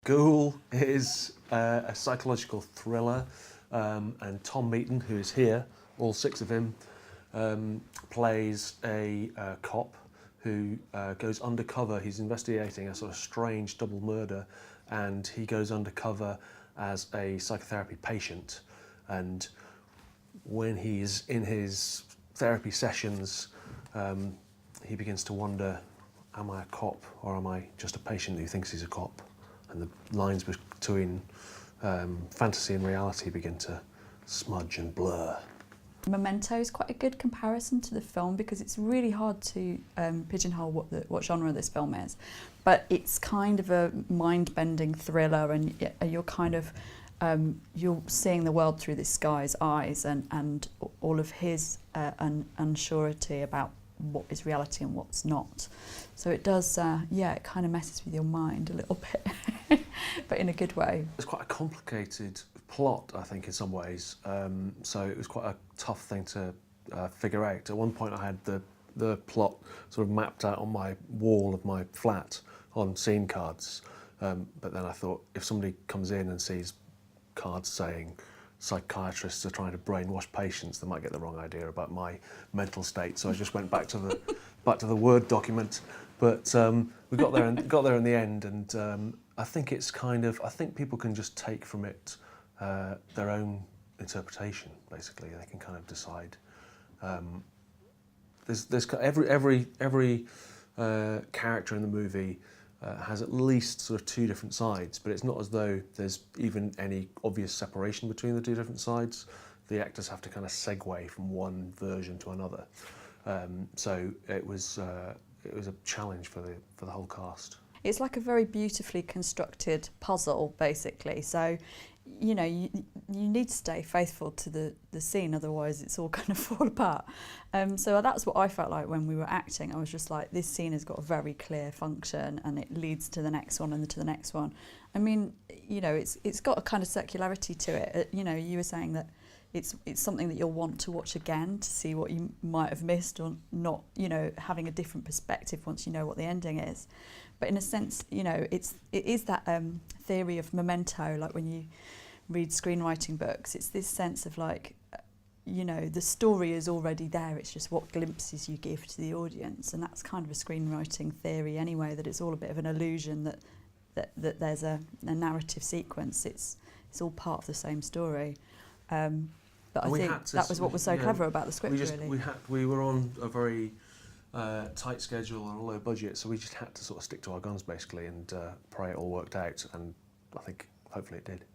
Ghoul is a psychological thriller, and Tom Meaton, who is here, all six of him, plays a cop who goes undercover. He's investigating a sort of strange double murder, and he goes undercover as a psychotherapy patient. And when he's in his therapy sessions, he begins to wonder, am I a cop or am I just a patient who thinks he's a cop? And the lines between fantasy and reality begin to smudge and blur. Memento is quite a good comparison to the film because it's really hard to pigeonhole what genre this film is, but it's kind of a mind-bending thriller, and you're kind of you're seeing the world through this guy's eyes, and all of his unsurety about what is reality and what's not. So it does, it kind of messes with your mind a little bit, but in a good way. It's quite a complicated plot, I think, in some ways. So it was quite a tough thing to figure out. At one point I had the plot sort of mapped out on my wall of my flat on scene cards, but then I thought if somebody comes in and sees cards saying psychiatrists are trying to brainwash patients, they might get the wrong idea about my mental state. So I just went back to the Word document. But we got there in the end, and I think it's kind of, I think people can just take from it their own interpretation. Basically, they can kind of decide. There's every character in the movie has at least sort of two different sides, but it's not as though there's even any obvious separation between the two different sides. The actors have to kind of segue from one version to another. So it was a challenge for the whole cast. It's like a very beautifully constructed puzzle, basically. So, you know, you need to stay faithful to the scene, otherwise it's all going to fall apart. So that's what I felt like when we were acting. I was just like, this scene has got a very clear function, and it leads to the next one and to the next one. I mean, you know, it's got a kind of circularity to it. You know, you were saying that it's something that you'll want to watch again to see what you might have missed or not, you know, having a different perspective once you know what the ending is. But in a sense, you know, it is that theory of memento, like when you read screenwriting books, it's this sense of like, you know, the story is already there, it's just what glimpses you give to the audience. And that's kind of a screenwriting theory anyway, that it's all a bit of an illusion that there's a narrative sequence. It's all part of the same story. But I think that was what was so clever about the script, really. We were on a very tight schedule and a low budget, so we just had to sort of stick to our guns basically and pray it all worked out, and I think hopefully it did.